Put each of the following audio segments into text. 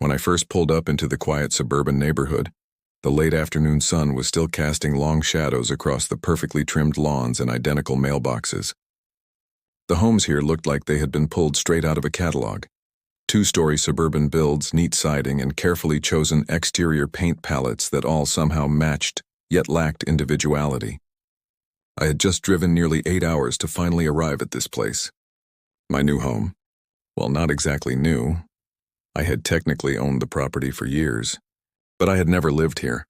When I first pulled up into the quiet suburban neighborhood, the late afternoon sun was still casting long shadows across the perfectly trimmed lawns and identical mailboxes. The homes here looked like they had been pulled straight out of a catalog. Two-story suburban builds, neat siding, and carefully chosen exterior paint palettes that all somehow matched, yet lacked individuality. I had just driven nearly 8 hours to finally arrive at this place. My new home. Well, not exactly new. I had technically owned the property for years, but I had never lived here.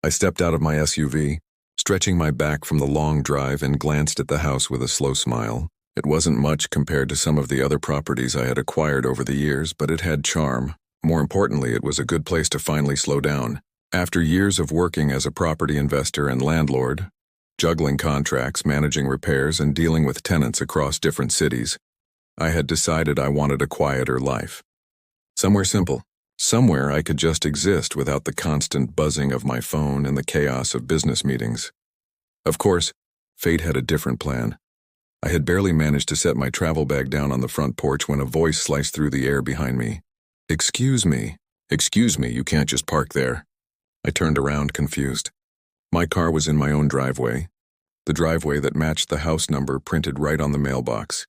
I stepped out of my SUV, stretching my back from the long drive, and glanced at the house with a slow smile. It wasn't much compared to some of the other properties I had acquired over the years, but it had charm. More importantly, it was a good place to finally slow down. After years of working as a property investor and landlord, juggling contracts, managing repairs, and dealing with tenants across different cities, I had decided I wanted a quieter life. Somewhere simple. Somewhere I could just exist without the constant buzzing of my phone and the chaos of business meetings. Of course, fate had a different plan. I had barely managed to set my travel bag down on the front porch when a voice sliced through the air behind me. Excuse me, you can't just park there." I turned around, confused. My car was in my own driveway, the driveway that matched the house number printed right on the mailbox.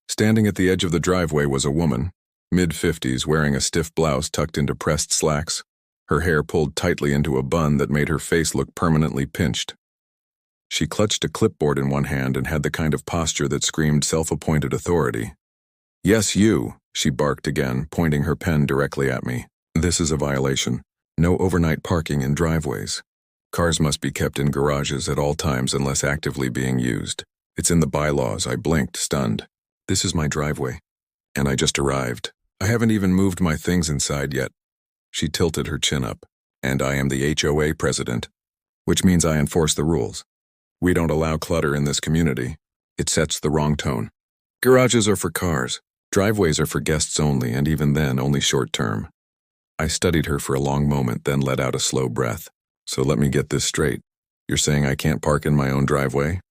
Standing at the edge of the driveway was a woman, mid-50s, wearing a stiff blouse tucked into pressed slacks, her hair pulled tightly into a bun that made her face look permanently pinched. She clutched a clipboard in one hand and had the kind of posture that screamed self-appointed authority. "Yes, you," she barked again, pointing her pen directly at me. "This is a violation. No overnight parking in driveways. Cars must be kept in garages at all times unless actively being used. It's in the bylaws." I blinked, stunned. "This is my driveway, and I just arrived. I haven't even moved my things inside yet." She tilted her chin up. "And I am the HOA president, which means I enforce the rules. We don't allow clutter in this community. It sets the wrong tone. Garages are for cars. Driveways are for guests only, and even then, only short-term." I studied her for a long moment, then let out a slow breath. "So let me get this straight. You're saying I can't park in my own driveway?"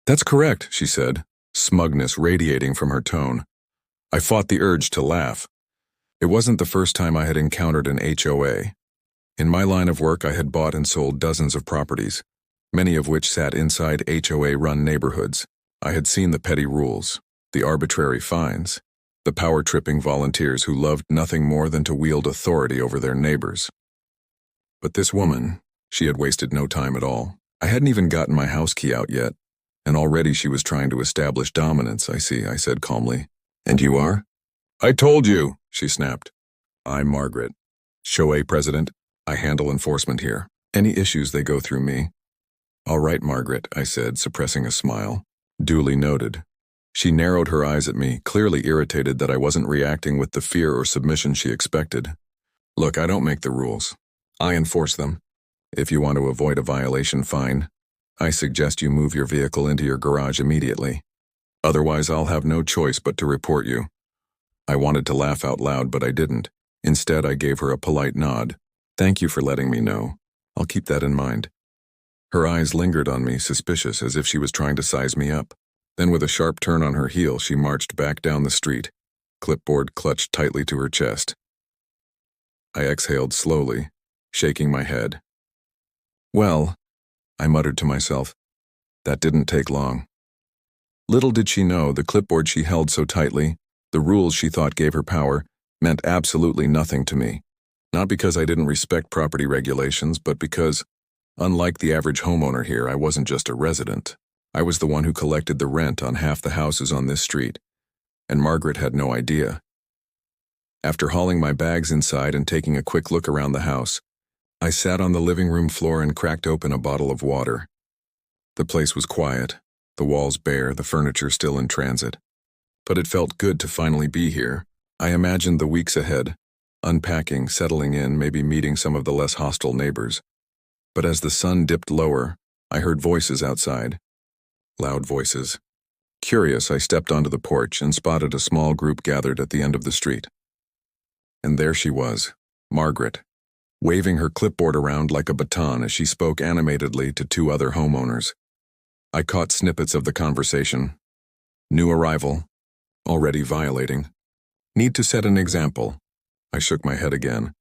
"That's correct," she said, smugness radiating from her tone. I fought the urge to laugh. It wasn't the first time I had encountered an HOA. In my line of work, I had bought and sold dozens of properties, many of which sat inside HOA-run neighborhoods. I had seen the petty rules, the arbitrary fines, the power-tripping volunteers who loved nothing more than to wield authority over their neighbors. But this woman, she had wasted no time at all. I hadn't even gotten my house key out yet, and already she was trying to establish dominance. "I see," I said calmly. "And you are?" "I told you," she snapped. "I'm Margaret, HOA president. I handle enforcement here. Any issues, they go through me." "All right, Margaret," I said, suppressing a smile. "Duly noted." She narrowed her eyes at me, clearly irritated that I wasn't reacting with the fear or submission she expected. "Look, I don't make the rules. I enforce them. If you want to avoid a violation fine, I suggest you move your vehicle into your garage immediately. Otherwise, I'll have no choice but to report you." I wanted to laugh out loud, but I didn't. Instead, I gave her a polite nod. "Thank you for letting me know. I'll keep that in mind." Her eyes lingered on me, suspicious, as if she was trying to size me up. Then with a sharp turn on her heel, she marched back down the street, clipboard clutched tightly to her chest. I exhaled slowly, shaking my head. "Well," I muttered to myself, "that didn't take long." Little did she know the clipboard she held so tightly, the rules she thought gave her power, meant absolutely nothing to me. Not because I didn't respect property regulations, but because, unlike the average homeowner here, I wasn't just a resident. I was the one who collected the rent on half the houses on this street, and Margaret had no idea. After hauling my bags inside and taking a quick look around the house, I sat on the living room floor and cracked open a bottle of water. The place was quiet, the walls bare, the furniture still in transit. But it felt good to finally be here. I imagined the weeks ahead, unpacking, settling in, maybe meeting some of the less hostile neighbors. But as the sun dipped lower, I heard voices outside. Loud voices. Curious, I stepped onto the porch and spotted a small group gathered at the end of the street. And there she was, Margaret, waving her clipboard around like a baton as she spoke animatedly to two other homeowners. I caught snippets of the conversation. New arrival. Already violating. Need to set an example. I shook my head again.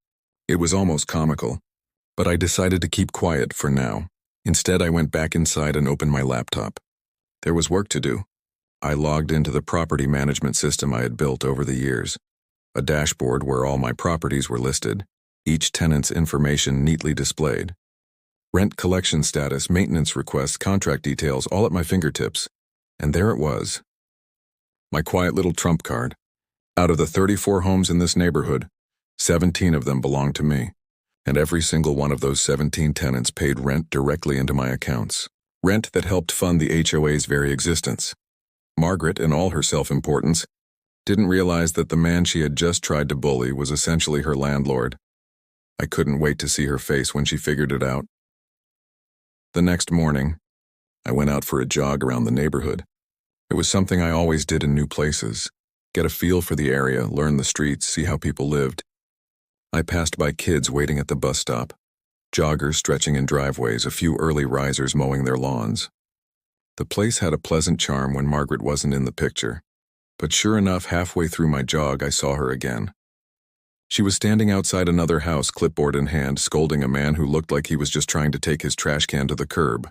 It was almost comical, but I decided to keep quiet for now. Instead, I went back inside and opened my laptop. There was work to do. I logged into the property management system I had built over the years, a dashboard where all my properties were listed, each tenant's information neatly displayed. Rent collection status, maintenance requests, contract details, all at my fingertips. And there it was. My quiet little trump card. Out of the 34 homes in this neighborhood, 17 of them belonged to me. And every single one of those 17 tenants paid rent directly into my accounts. Rent that helped fund the HOA's very existence. Margaret, in all her self-importance, didn't realize that the man she had just tried to bully was essentially her landlord. I couldn't wait to see her face when she figured it out. The next morning, I went out for a jog around the neighborhood. It was something I always did in new places. Get a feel for the area, learn the streets, see how people lived. I passed by kids waiting at the bus stop, joggers stretching in driveways, a few early risers mowing their lawns. The place had a pleasant charm when Margaret wasn't in the picture, but sure enough, halfway through my jog, I saw her again. She was standing outside another house, clipboard in hand, scolding a man who looked like he was just trying to take his trash can to the curb.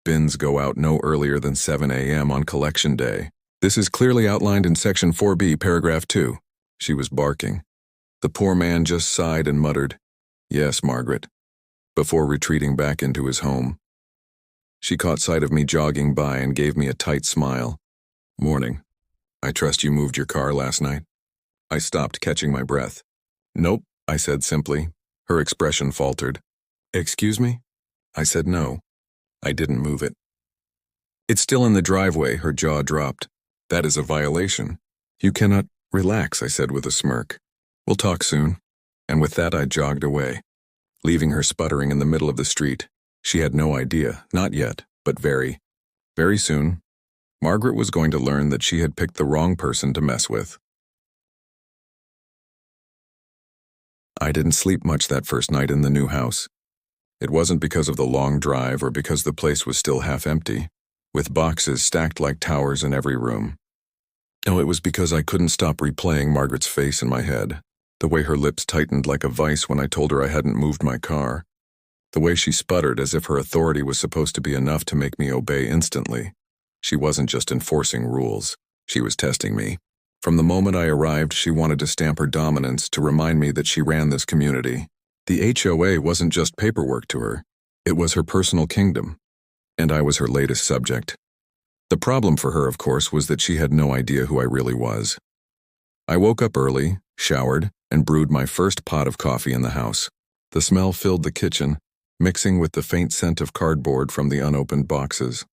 Bins go out no earlier than 7 a.m. on collection day. This is clearly outlined in Section 4B, Paragraph 2. She was barking. The poor man just sighed and muttered, "Yes, Margaret," before retreating back into his home. She caught sight of me jogging by and gave me a tight smile. "Morning. I trust you moved your car last night?" I stopped, catching my breath. "Nope," I said simply. Her expression faltered. "Excuse me?" I said no. I didn't move it. "It's still in the driveway," her jaw dropped. "That is a violation. You cannot—" "Relax," I said with a smirk. "We'll talk soon." And with that I jogged away, leaving her sputtering in the middle of the street. She had no idea, not yet, but very, very soon, Margaret was going to learn that she had picked the wrong person to mess with. I didn't sleep much that first night in the new house. It wasn't because of the long drive or because the place was still half empty, with boxes stacked like towers in every room. No, it was because I couldn't stop replaying Margaret's face in my head, the way her lips tightened like a vice when I told her I hadn't moved my car, the way she sputtered as if her authority was supposed to be enough to make me obey instantly. She wasn't just enforcing rules, she was testing me. From the moment I arrived, she wanted to stamp her dominance, to remind me that she ran this community. The HOA wasn't just paperwork to her, it was her personal kingdom, and I was her latest subject. The problem for her, of course, was that she had no idea who I really was. I woke up early, showered, and brewed my first pot of coffee in the house. The smell filled the kitchen, mixing with the faint scent of cardboard from the unopened boxes.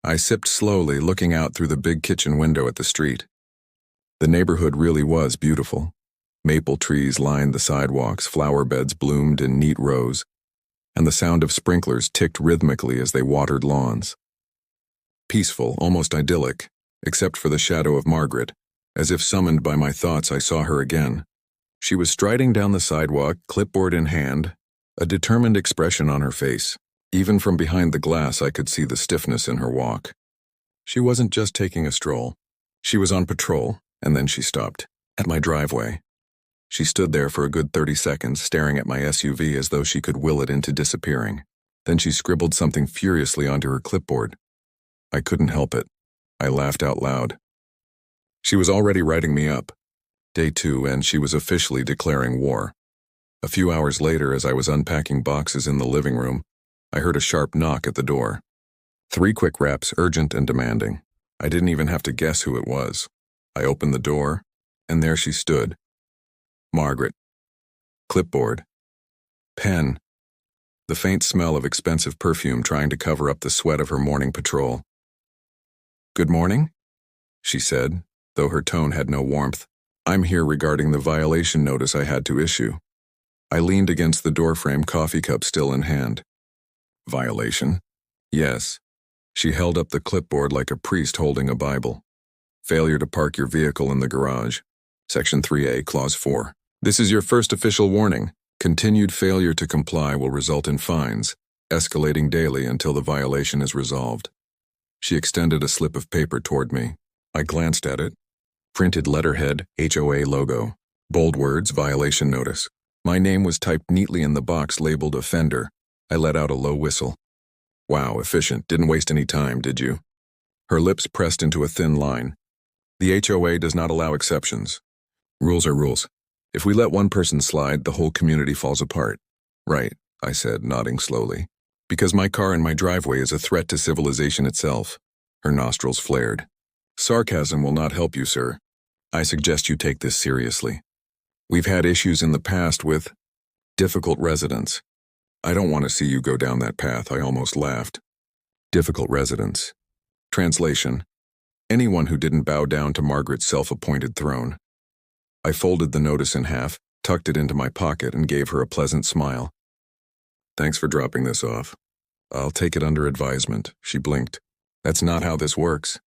I sipped slowly, looking out through the big kitchen window at the street. The neighborhood really was beautiful. Maple trees lined the sidewalks, flower beds bloomed in neat rows, and the sound of sprinklers ticked rhythmically as they watered lawns. Peaceful, almost idyllic, except for the shadow of Margaret. As if summoned by my thoughts, I saw her again. She was striding down the sidewalk, clipboard in hand, a determined expression on her face. Even from behind the glass, I could see the stiffness in her walk. She wasn't just taking a stroll. She was on patrol, and then she stopped, at my driveway. She stood there for a good 30 seconds, staring at my SUV as though she could will it into disappearing. Then she scribbled something furiously onto her clipboard. I couldn't help it. I laughed out loud. She was already writing me up. Day 2, and she was officially declaring war. A few hours later, as I was unpacking boxes in the living room, I heard a sharp knock at the door. 3 quick raps, urgent and demanding. I didn't even have to guess who it was. I opened the door, and there she stood. Margaret. Clipboard. Pen. The faint smell of expensive perfume trying to cover up the sweat of her morning patrol. "Good morning," she said, though her tone had no warmth. "I'm here regarding the violation notice I had to issue." I leaned against the doorframe, coffee cup still in hand. "Violation?" "Yes." She held up the clipboard like a priest holding a Bible. "Failure to park your vehicle in the garage. Section 3A, Clause 4. This is your first official warning. Continued failure to comply will result in fines, escalating daily until the violation is resolved." She extended a slip of paper toward me. I glanced at it. Printed letterhead, HOA logo. Bold words, violation notice. My name was typed neatly in the box labeled offender. I let out a low whistle. Wow, efficient. Didn't waste any time, did you? Her lips pressed into a thin line. The HOA does not allow exceptions. Rules are rules. If we let one person slide, the whole community falls apart. Right, I said, nodding slowly. Because my car in my driveway is a threat to civilization itself. Her nostrils flared. Sarcasm will not help you, sir. I suggest you take this seriously. We've had issues in the past with difficult residents. I don't want to see you go down that path, I almost laughed. Difficult residents. Translation: anyone who didn't bow down to Margaret's self-appointed throne. I folded the notice in half, tucked it into my pocket, and gave her a pleasant smile. Thanks for dropping this off. I'll take it under advisement, she blinked. That's not how this works.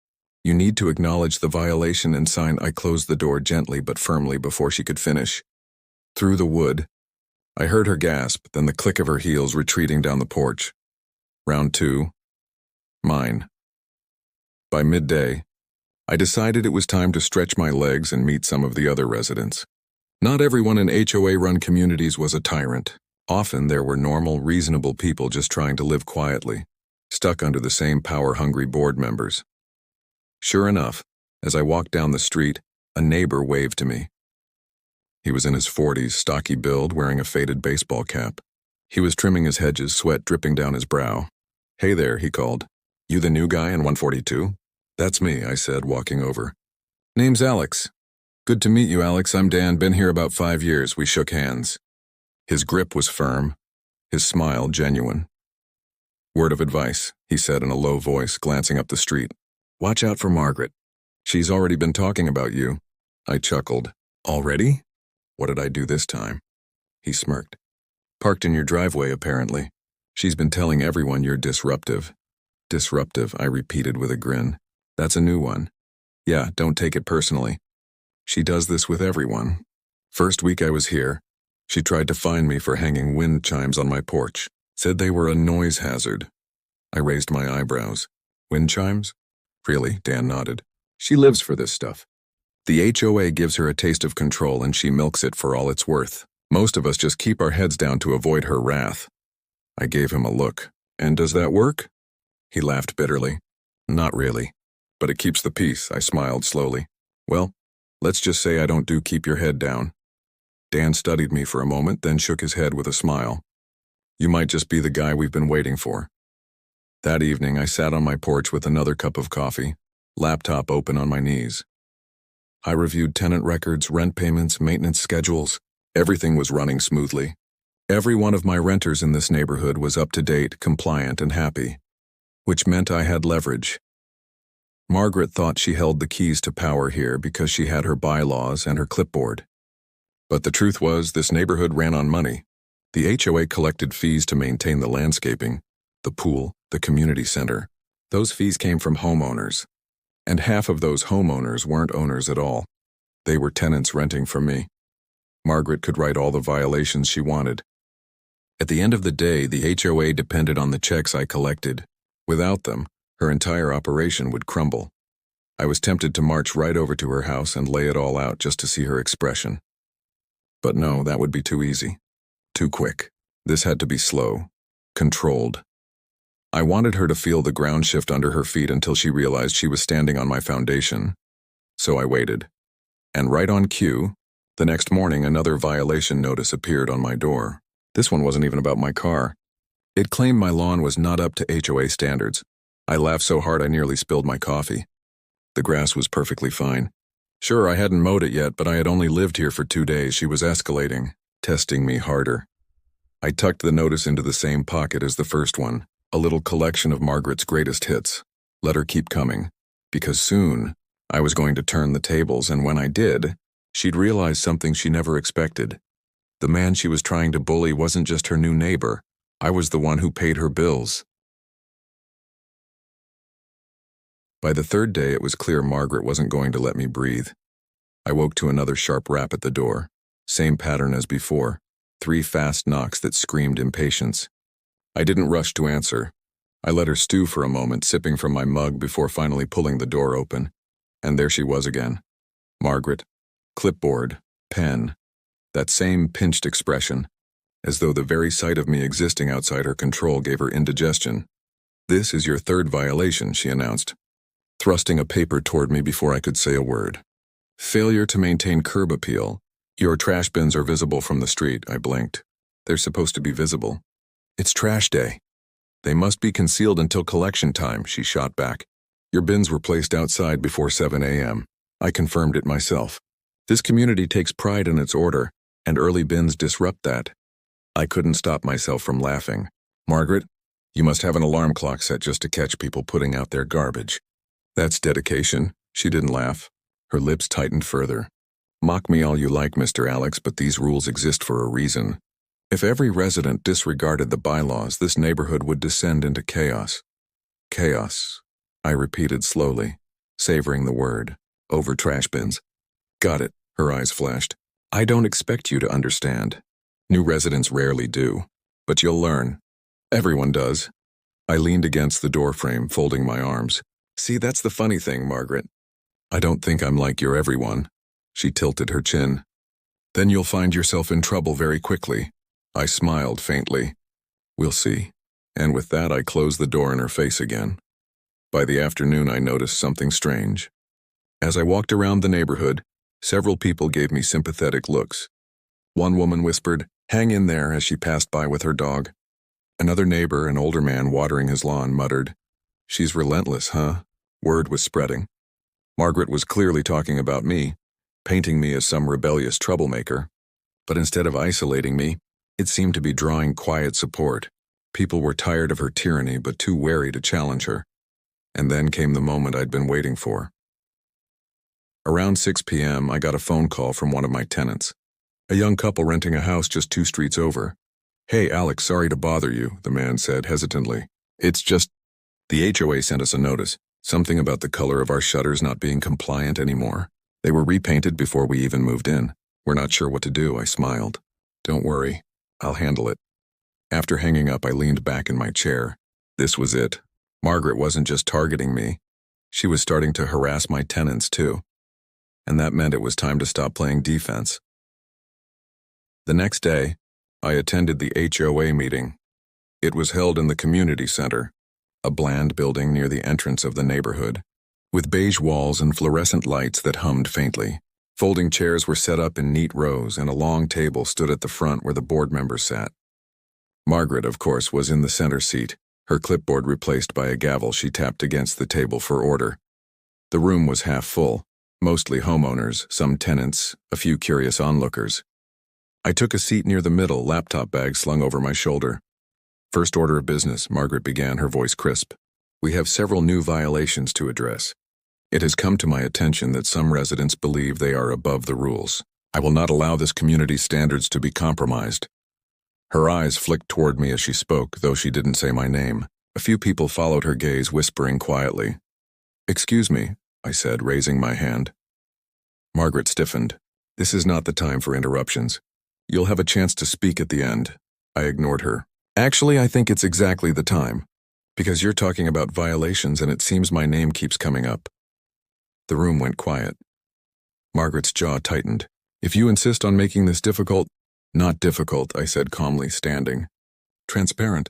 You need to acknowledge the violation and sign. I closed the door gently but firmly before she could finish. Through the wood, I heard her gasp, then the click of her heels retreating down the porch. Round 2. Mine. By midday, I decided it was time to stretch my legs and meet some of the other residents. Not everyone in HOA-run communities was a tyrant. Often there were normal, reasonable people just trying to live quietly, stuck under the same power-hungry board members. Sure enough, as I walked down the street, a neighbor waved to me. He was in his 40s, stocky build, wearing a faded baseball cap. He was trimming his hedges, sweat dripping down his brow. Hey there, he called. You the new guy in 142? That's me, I said, walking over. Name's Alex. Good to meet you, Alex. I'm Dan, been here about 5 years. We shook hands. His grip was firm, his smile genuine. Word of advice, he said in a low voice, glancing up the street. Watch out for Margaret. She's already been talking about you. I chuckled. Already? What did I do this time? He smirked. Parked in your driveway, apparently. She's been telling everyone you're disruptive. Disruptive, I repeated with a grin. That's a new one. Yeah, don't take it personally. She does this with everyone. First week I was here, she tried to fine me for hanging wind chimes on my porch. Said they were a noise hazard. I raised my eyebrows. Wind chimes? Really? Dan nodded. She lives for this stuff. The HOA gives her a taste of control and she milks it for all it's worth. Most of us just keep our heads down to avoid her wrath. I gave him a look. And does that work? He laughed bitterly. Not really. But it keeps the peace, I smiled slowly. Well, let's just say I don't do keep your head down. Dan studied me for a moment, then shook his head with a smile. You might just be the guy we've been waiting for. That evening, I sat on my porch with another cup of coffee, laptop open on my knees. I reviewed tenant records, rent payments, maintenance schedules. Everything was running smoothly. Every one of my renters in this neighborhood was up to date, compliant, and happy, which meant I had leverage. Margaret thought she held the keys to power here because she had her bylaws and her clipboard. But the truth was, this neighborhood ran on money. The HOA collected fees to maintain the landscaping, the pool, the community center. Those fees came from homeowners. And half of those homeowners weren't owners at all. They were tenants renting from me. Margaret could write all the violations she wanted. At the end of the day, the HOA depended on the checks I collected. Without them, her entire operation would crumble. I was tempted to march right over to her house and lay it all out just to see her expression. But no, that would be too easy. Too quick. This had to be slow. Controlled. I wanted her to feel the ground shift under her feet until she realized she was standing on my foundation. So I waited. And right on cue, the next morning another violation notice appeared on my door. This one wasn't even about my car. It claimed my lawn was not up to HOA standards. I laughed so hard I nearly spilled my coffee. The grass was perfectly fine. Sure, I hadn't mowed it yet, but I had only lived here for 2 days. She was escalating, testing me harder. I tucked the notice into the same pocket as the first one, a little collection of Margaret's greatest hits. Let her keep coming, because soon I was going to turn the tables, and when I did, she'd realize something she never expected. The man she was trying to bully wasn't just her new neighbor. I was the one who paid her bills. By the third day, it was clear Margaret wasn't going to let me breathe. I woke to another sharp rap at the door. Same pattern as before. 3 fast knocks that screamed impatience. I didn't rush to answer. I let her stew for a moment, sipping from my mug before finally pulling the door open. And there she was again. Margaret. Clipboard. pen. That same pinched expression, as though the very sight of me existing outside her control gave her indigestion. "This is your third violation," she announced, thrusting a paper toward me before I could say a word. "Failure to maintain curb appeal. Your trash bins are visible from the street," I blinked. "They're supposed to be visible. It's trash day." "They must be concealed until collection time," she shot back. "Your bins were placed outside before 7 a.m. I confirmed it myself. This community takes pride in its order, and early bins disrupt that." I couldn't stop myself from laughing. "Margaret, you must have an alarm clock set just to catch people putting out their garbage." "That's dedication." She didn't laugh. Her lips tightened further. "Mock me all you like, Mr. Alex, but these rules exist for a reason. If every resident disregarded the bylaws, this neighborhood would descend into chaos." "Chaos," I repeated slowly, savoring the word, over trash bins. "Got it," her eyes flashed. "I don't expect you to understand. New residents rarely do, but you'll learn. Everyone does." I leaned against the doorframe, folding my arms. "See, that's the funny thing, Margaret. I don't think I'm like your everyone." She tilted her chin. "Then you'll find yourself in trouble very quickly." I smiled faintly. "We'll see." And with that, I closed the door in her face again. By the afternoon, I noticed something strange. As I walked around the neighborhood, several people gave me sympathetic looks. One woman whispered, "Hang in there," as she passed by with her dog. Another neighbor, an older man watering his lawn, muttered, "She's relentless, huh?" Word was spreading. Margaret was clearly talking about me, painting me as some rebellious troublemaker. But instead of isolating me, it seemed to be drawing quiet support. People were tired of her tyranny but too wary to challenge her. And then came the moment I'd been waiting for. Around 6 p.m., I got a phone call from one of my tenants. A young couple renting a house just 2 streets over. "Hey, Alex, sorry to bother you," the man said hesitantly. "It's just, the HOA sent us a notice. Something about the color of our shutters not being compliant anymore. They were repainted before we even moved in. We're not sure what to do," I smiled. "Don't worry, I'll handle it." After hanging up, I leaned back in my chair. This was it. Margaret wasn't just targeting me. She was starting to harass my tenants too. And that meant it was time to stop playing defense. The next day, I attended the HOA meeting. It was held in the community center, a bland building near the entrance of the neighborhood, with beige walls and fluorescent lights that hummed faintly. Folding chairs were set up in neat rows, and a long table stood at the front where the board members sat. Margaret, of course, was in the center seat, her clipboard replaced by a gavel she tapped against the table for order. The room was half full, mostly homeowners, some tenants, a few curious onlookers. I took a seat near the middle, laptop bag slung over my shoulder. "First order of business," Margaret began, her voice crisp. "We have several new violations to address. It has come to my attention that some residents believe they are above the rules. I will not allow this community's standards to be compromised." Her eyes flicked toward me as she spoke, though she didn't say my name. A few people followed her gaze, whispering quietly. "Excuse me," I said, raising my hand. Margaret stiffened. "This is not the time for interruptions. You'll have a chance to speak at the end." I ignored her. "Actually, I think it's exactly the time, because you're talking about violations and it seems my name keeps coming up." The room went quiet. Margaret's jaw tightened. "If you insist on making this difficult—" "Not difficult," I said calmly, standing. "Transparent.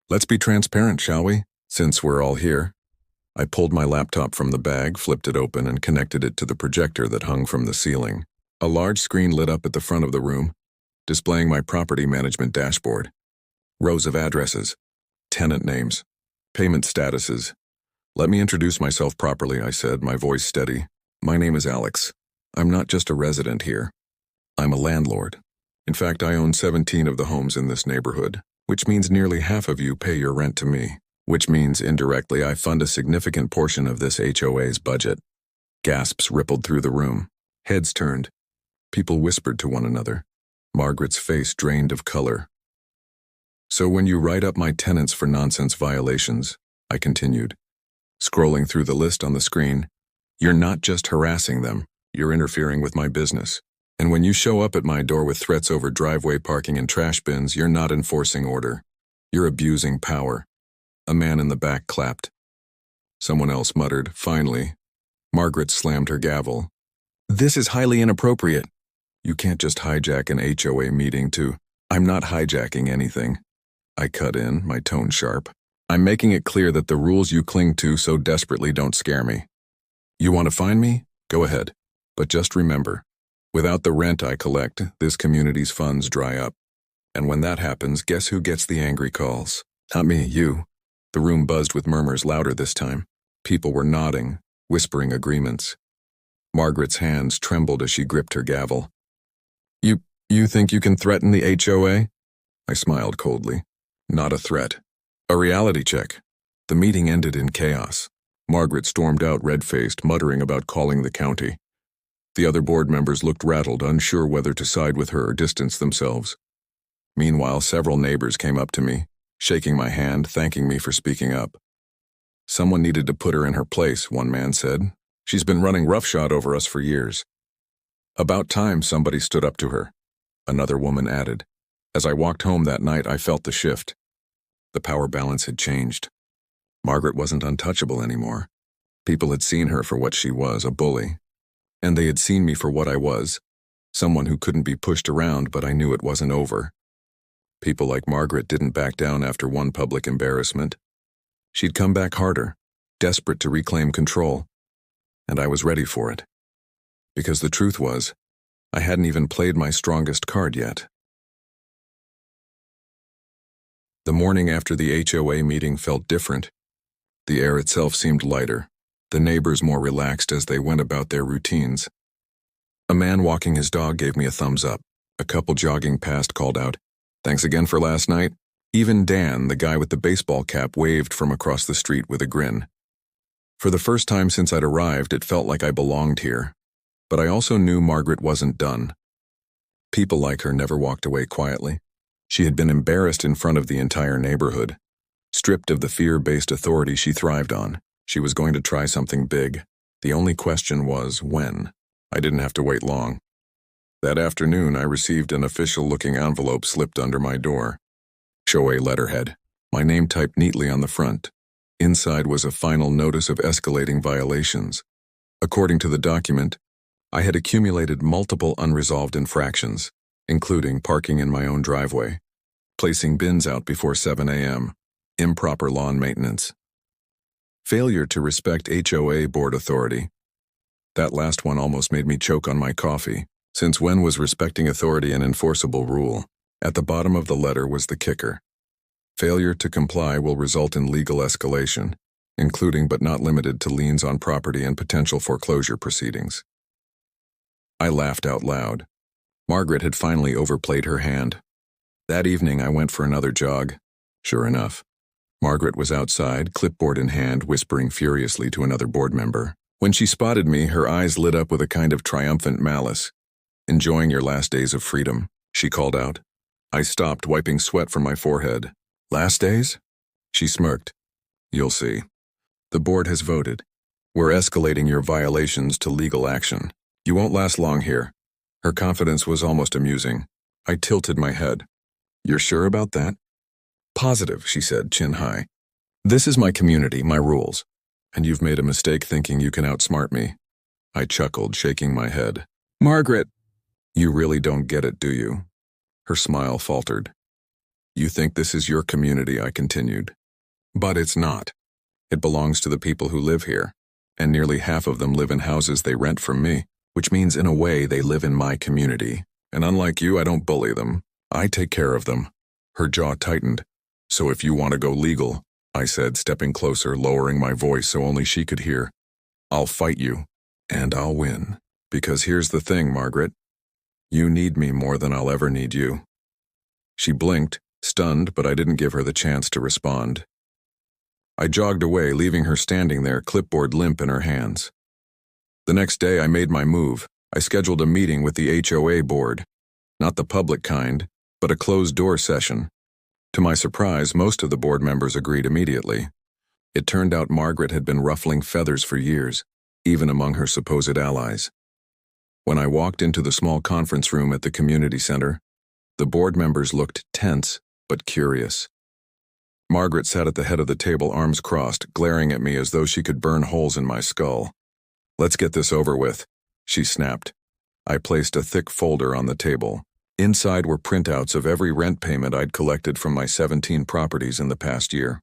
Let's be transparent, shall we? Since we're all here." I pulled my laptop from the bag, flipped it open, and connected it to the projector that hung from the ceiling. A large screen lit up at the front of the room, displaying my property management dashboard. Rows of addresses, tenant names, payment statuses. "Let me introduce myself properly," I said, my voice steady. "My name is Alex. I'm not just a resident here. I'm a landlord. In fact, I own 17 of the homes in this neighborhood, which means nearly half of you pay your rent to me, which means indirectly I fund a significant portion of this HOA's budget." Gasps rippled through the room. Heads turned. People whispered to one another. Margaret's face drained of color. "So when you write up my tenants for nonsense violations," I continued, scrolling through the list on the screen, "you're not just harassing them, you're interfering with my business. And when you show up at my door with threats over driveway parking and trash bins, you're not enforcing order. You're abusing power." A man in the back clapped. Someone else muttered, "Finally." Margaret slammed her gavel. "This is highly inappropriate." You can't just hijack an HOA meeting to, I'm not hijacking anything. I cut in, my tone sharp. I'm making it clear that the rules you cling to so desperately don't scare me. You want to find me? Go ahead. But just remember, without the rent I collect, this community's funds dry up. And when that happens, guess who gets the angry calls? Not me, you. The room buzzed with murmurs louder this time. People were nodding, whispering agreements. Margaret's hands trembled as she gripped her gavel. You think you can threaten the HOA? I smiled coldly. Not a threat. A reality check. The meeting ended in chaos. Margaret stormed out red-faced, muttering about calling the county. The other board members looked rattled, unsure whether to side with her or distance themselves. Meanwhile, several neighbors came up to me, shaking my hand, thanking me for speaking up. Someone needed to put her in her place, one man said. She's been running roughshod over us for years. About time somebody stood up to her, another woman added. As I walked home that night, I felt the shift. The power balance had changed. Margaret wasn't untouchable anymore. People had seen her for what she was, a bully. And they had seen me for what I was, someone who couldn't be pushed around, but I knew it wasn't over. People like Margaret didn't back down after one public embarrassment. She'd come back harder, desperate to reclaim control. And I was ready for it. Because the truth was, I hadn't even played my strongest card yet. The morning after the HOA meeting felt different. The air itself seemed lighter, the neighbors more relaxed as they went about their routines. A man walking his dog gave me a thumbs up. A couple jogging past called out, "Thanks again for last night." Even Dan, the guy with the baseball cap, waved from across the street with a grin. For the first time since I'd arrived, it felt like I belonged here. But I also knew Margaret wasn't done. People like her never walked away quietly. She had been embarrassed in front of the entire neighborhood. Stripped of the fear-based authority she thrived on, she was going to try something big. The only question was, when? I didn't have to wait long. That afternoon, I received an official-looking envelope slipped under my door. HOA letterhead, my name typed neatly on the front. Inside was a final notice of escalating violations. According to the document, I had accumulated multiple unresolved infractions, including parking in my own driveway, placing bins out before 7 a.m., improper lawn maintenance, failure to respect HOA board authority. That last one almost made me choke on my coffee. Since when was respecting authority an enforceable rule? At the bottom of the letter was the kicker. Failure to comply will result in legal escalation, including but not limited to liens on property and potential foreclosure proceedings. I laughed out loud. Margaret had finally overplayed her hand. That evening I went for another jog. Sure enough, Margaret was outside, clipboard in hand, whispering furiously to another board member. When she spotted me, her eyes lit up with a kind of triumphant malice. "Enjoying your last days of freedom," she called out. I stopped, wiping sweat from my forehead. "Last days?" She smirked. "You'll see. The board has voted. We're escalating your violations to legal action. You won't last long here." Her confidence was almost amusing. I tilted my head. "You're sure about that?" "Positive," she said, chin high. "This is my community, my rules. And you've made a mistake thinking you can outsmart me." I chuckled, shaking my head. "Margaret!" "You really don't get it, do you?" Her smile faltered. "You think this is your community," I continued. "But it's not. It belongs to the people who live here, and nearly half of them live in houses they rent from me, which means in a way they live in my community. And unlike you, I don't bully them. I take care of them." Her jaw tightened. "So if you want to go legal," I said, stepping closer, lowering my voice so only she could hear, "I'll fight you, and I'll win. Because here's the thing, Margaret. You need me more than I'll ever need you." She blinked, stunned, but I didn't give her the chance to respond. I jogged away, leaving her standing there, clipboard limp in her hands. The next day I made my move. I scheduled a meeting with the HOA board. Not the public kind, but a closed-door session. To my surprise, most of the board members agreed immediately. It turned out Margaret had been ruffling feathers for years, even among her supposed allies. When I walked into the small conference room at the community center, the board members looked tense but curious. Margaret sat at the head of the table, arms crossed, glaring at me as though she could burn holes in my skull. "Let's get this over with," she snapped. I placed a thick folder on the table. Inside were printouts of every rent payment I'd collected from my 17 properties in the past year.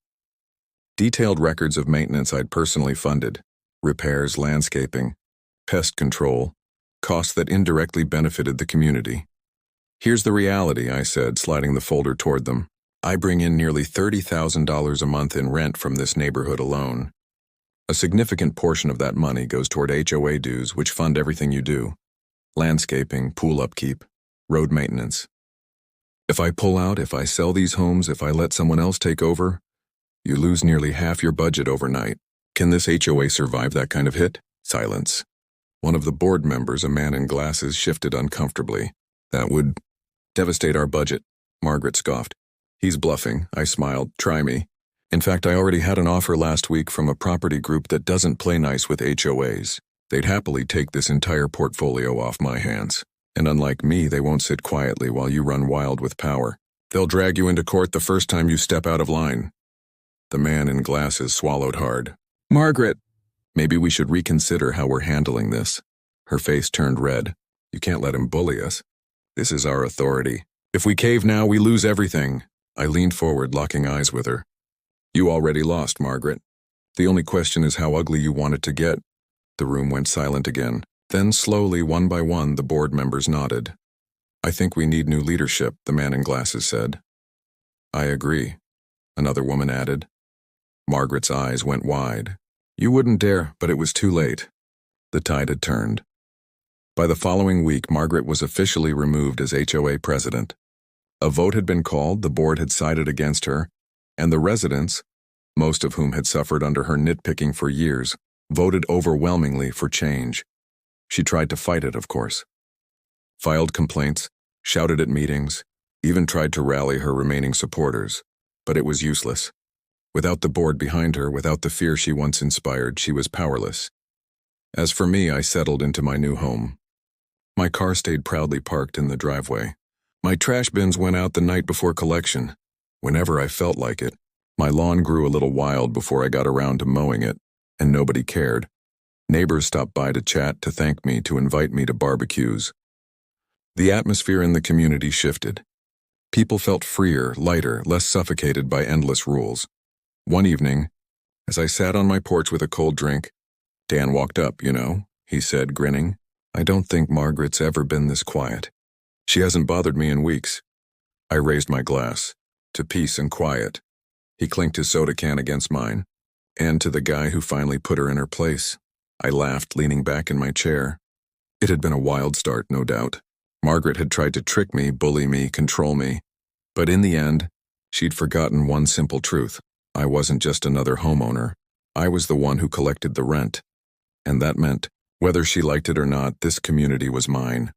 Detailed records of maintenance I'd personally funded, repairs, landscaping, pest control, costs that indirectly benefited the community. Here's the reality, I said, sliding the folder toward them. I bring in nearly $30,000 a month in rent from this neighborhood alone. A significant portion of that money goes toward HOA dues, which fund everything you do. Landscaping, pool upkeep, road maintenance. If I pull out, if I sell these homes, if I let someone else take over, you lose nearly half your budget overnight. Can this HOA survive that kind of hit? Silence. One of the board members, a man in glasses, shifted uncomfortably. That would devastate our budget, Margaret scoffed. He's bluffing, I smiled. Try me. In fact, I already had an offer last week from a property group that doesn't play nice with HOAs. They'd happily take this entire portfolio off my hands. And unlike me, they won't sit quietly while you run wild with power. They'll drag you into court the first time you step out of line. The man in glasses swallowed hard. Margaret, maybe we should reconsider how we're handling this. Her face turned red. You can't let him bully us. This is our authority. If we cave now, we lose everything. I leaned forward, locking eyes with her. You already lost, Margaret. The only question is how ugly you want it to get. The room went silent again. Then slowly, one by one, the board members nodded. I think we need new leadership, the man in glasses said. I agree, another woman added. Margaret's eyes went wide. You wouldn't dare, but it was too late. The tide had turned. By the following week, Margaret was officially removed as HOA president. A vote had been called, the board had sided against her, and the residents, most of whom had suffered under her nitpicking for years, voted overwhelmingly for change. She tried to fight it, of course. Filed complaints, shouted at meetings, even tried to rally her remaining supporters, but it was useless. Without the board behind her, without the fear she once inspired, she was powerless. As for me, I settled into my new home. My car stayed proudly parked in the driveway. My trash bins went out the night before collection, whenever I felt like it. My lawn grew a little wild before I got around to mowing it, and nobody cared. Neighbors stopped by to chat, to thank me, to invite me to barbecues. The atmosphere in the community shifted. People felt freer, lighter, less suffocated by endless rules. One evening, as I sat on my porch with a cold drink, Dan walked up, he said, grinning. I don't think Margaret's ever been this quiet. She hasn't bothered me in weeks. I raised my glass. To peace and quiet. He clinked his soda can against mine. And to the guy who finally put her in her place. I laughed, leaning back in my chair. It had been a wild start, no doubt. Margaret had tried to trick me, bully me, control me. But in the end, she'd forgotten one simple truth. I wasn't just another homeowner. I was the one who collected the rent. And that meant, whether she liked it or not, this community was mine.